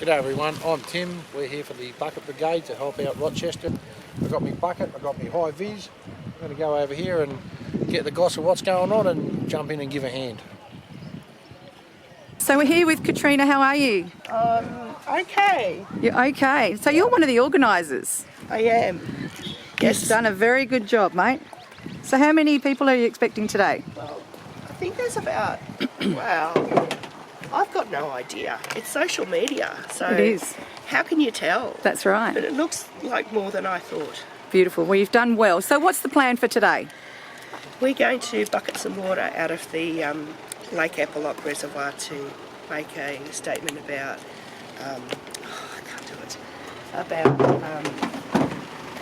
G'day everyone, I'm Tim. We're here for the Bucket Brigade to help out Rochester. I've got my bucket, I've got my high vis. I'm going to go over here and get the goss of what's going on and jump in and give a hand. So we're here with Katrina. How are you? Okay. You're okay. So you're one of the organisers. I am. Yes. You've done a very good job, mate. So how many people are you expecting today? Well, I think there's about, wow, I've got no idea. It's social media, so It is. How can you tell? That's right. But it looks like more than I thought. Beautiful. Well, you've done well. So what's the plan for today? We're going to bucket some water out of the Lake Eppalock reservoir to make a statement about, I can't do it, about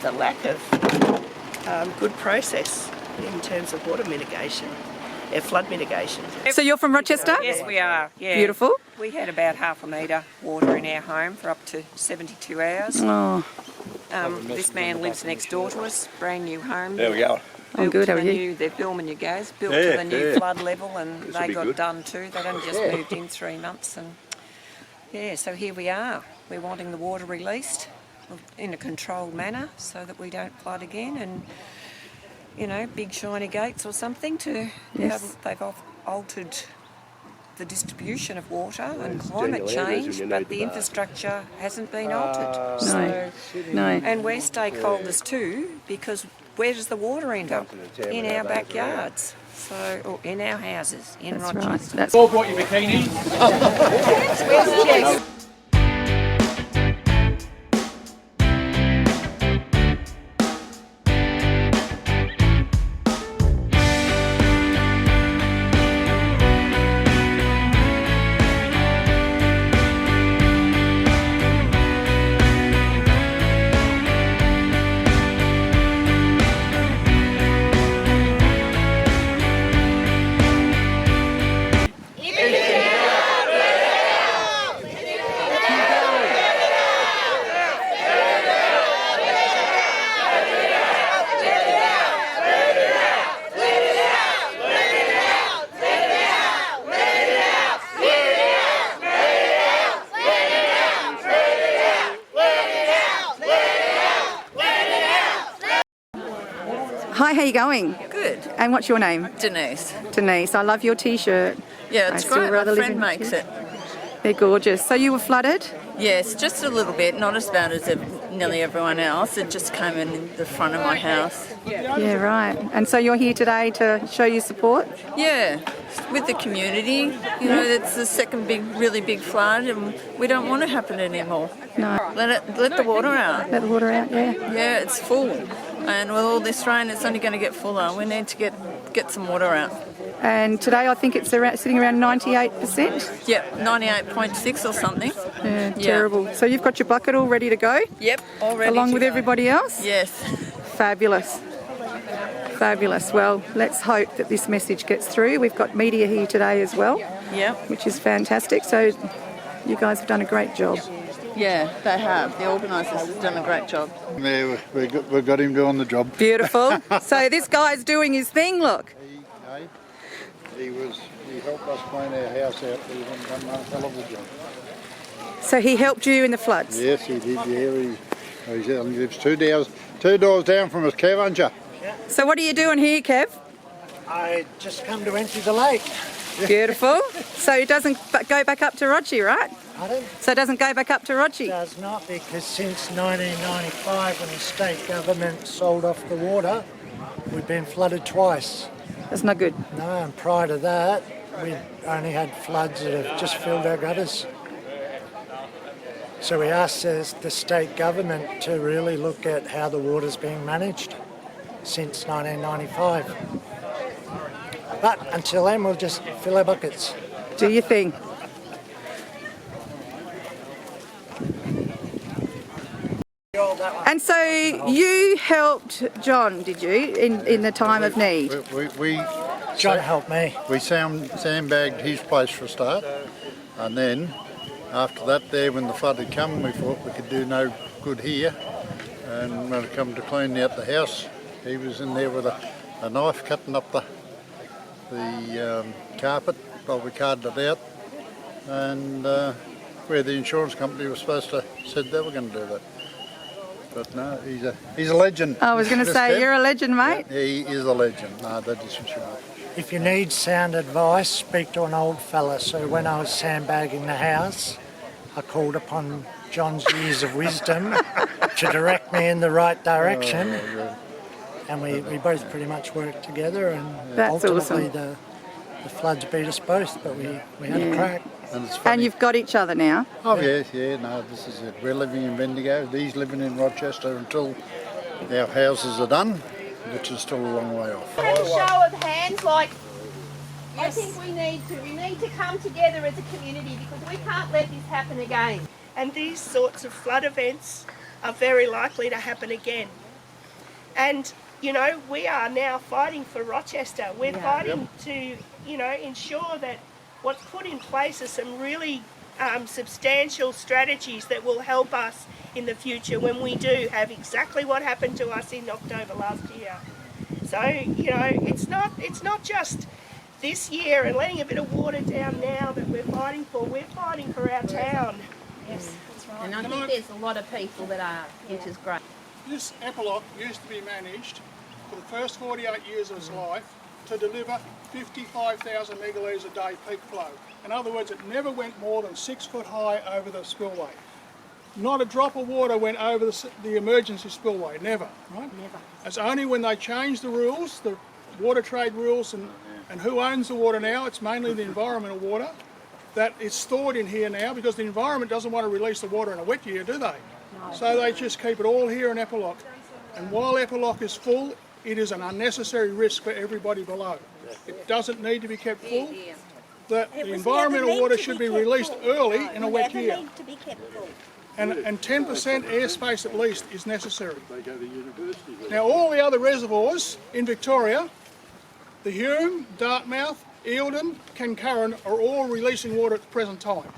the lack of good process in terms of water mitigation, flood mitigation. So you're from Rochester? Yes, we are. Yeah. Beautiful. We had about half a metre water in our home for up to 72 hours. Oh, This man lives next door to us, brand new home. There we go. I'm good. How are you? They're filming you guys, built Yeah, to the new yeah. flood level, and This'll they be got good. done too. They'd only just moved in 3 months, and yeah, so here we are. We're wanting the water released in a controlled manner so that we don't flood again, and you know, big shiny gates or something to. Yes. They've altered the distribution of water and it's climate general areas and change, you but need the the bar. infrastructure hasn't been altered. No. So, No. and we're stakeholders too, because where does the water end up? Dumping the town In with our our bags backyards, so or in our houses in That's Rochester. right. That's All brought your bikinis. Hi, how you going? Good. And what's your name? Denise. Denise. I love your T-shirt. Yeah, it's I still great. My rather live friend in makes T-shirt. it. They're gorgeous. So you were flooded? Yes, just a little bit, not as bad as nearly everyone else. It just came in the front of my house. Yeah, right. And so you're here today to show your support? Yeah, with the community. You know, it's the second really big flood, and we don't want it to happen anymore. No. Let the water out. Let the water out, yeah. Yeah, it's full, and with all this rain, it's only going to get fuller. We need to get some water out. And today I think it's sitting around 98%. Yep, 98.6 or something. Yeah, terrible. So you've got your bucket all ready to go? Yep, all ready Along to with go. everybody else? Yes. Fabulous. Fabulous. Well, let's hope that this message gets through. We've got media here today as well, Yep. which is fantastic. So you guys have done a great job. Yeah, they have. The organisers have done a great job. Yeah, we've got him doing the job. Beautiful. So this guy's doing his thing, look. He helped us clean our house out. He done a hell of a job. So he helped you in the floods? Yes, he did. Yeah, he lives two doors down from us, Kev, aren't you? So what are you doing here, Kev? I just come to empty the lake. Beautiful. So it doesn't go back up to Rochi, right? Pardon? So it doesn't go back up to Rochi? Does not, because since 1995 when the state government sold off the water, we've been flooded twice. That's not good. No, and prior to that, we only had floods that have just filled our gutters. So we asked the state government to really look at how the water's being managed since 1995. But until then, we'll just fill our buckets. Do your thing. And so you helped John, did you, in the time of need? John helped me. We sandbagged his place for a start, and then after that, there when the flood had come, we thought we could do no good here, and when it come to cleaning out the house, he was in there with a knife cutting up the carpet while we carted it out, and where the insurance company was supposed to said they were going to do that. But no, he's a legend. I was going to This say, Kev. you're a legend, mate. Yeah, he is a legend. No, that is for sure. If you need sound advice, speak to an old fella. So when I was sandbagging the house, I called upon John's years of wisdom to direct me in the right direction. And we both pretty much worked together, and That's ultimately awesome. the floods beat us both, but we had a crack. And it's funny. And you've got each other now. Oh yes, yeah, no, this is it. We're living in Bendigo. He's living in Rochester until our houses are done, which is still a long way off. Have a show of hands, like I think we need to come together as a community because we can't let this happen again. And these sorts of flood events are very likely to happen again. And, you know, we are now fighting for Rochester. We're fighting to, you know, ensure that what's put in place are some really substantial strategies that will help us in the future when we do have exactly what happened to us in October last year. So, you know, it's not just this year and letting a bit of water down now that we're fighting for. We're fighting for our town. Yes, that's right. And I think there's a lot of people that are, which is great. This Eppalock used to be managed for the first 48 years of its life to deliver 55,000 megalitres a day peak flow. In other words, it never went more than 6 foot high over the spillway. Not a drop of water went over the emergency spillway, never, right? Never. It's only when they changed the rules, the water trade rules, and who owns the water now, it's mainly the environmental water, that it's stored in here now because the environment doesn't want to release the water in a wet year, do they? No. So they just keep it all here in Eppalock. And while Eppalock is full, it is an unnecessary risk for everybody below. It doesn't need to be kept full. The environmental water should be released early in a wet year. And 10% airspace at least is necessary. Now all the other reservoirs in Victoria, the Hume, Dartmouth, Eildon, Kincurran are all releasing water at the present time.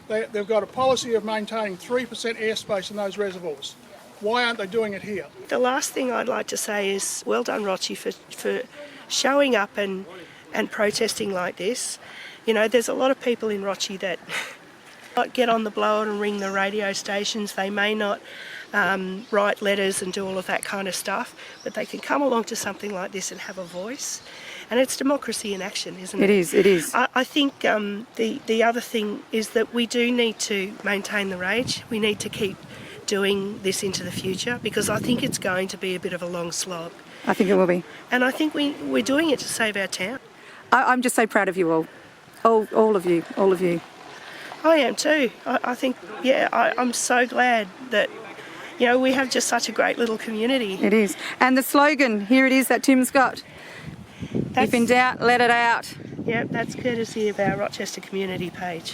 They've got a policy of maintaining 3% airspace in those reservoirs. Why aren't they doing it here? The last thing I'd like to say is well done, Rochi, for showing up and protesting like this. You know, there's a lot of people in Rochi that not get on the blower and ring the radio stations. They may not write letters and do all of that kind of stuff, but they can come along to something like this and have a voice. And it's democracy in action, isn't it? It is. I think the other thing is that we do need to maintain the rage. We need to keep doing this into the future because I think it's going to be a bit of a long slog. I think it will be. And I think we're doing it to save our town. I'm just so proud of you all of you. I am too. I think, I'm so glad that, you know, we have just such a great little community. It is. And the slogan, here it is, that Tim's got. If in doubt, let it out. Yep, that's courtesy of our Rochester community page.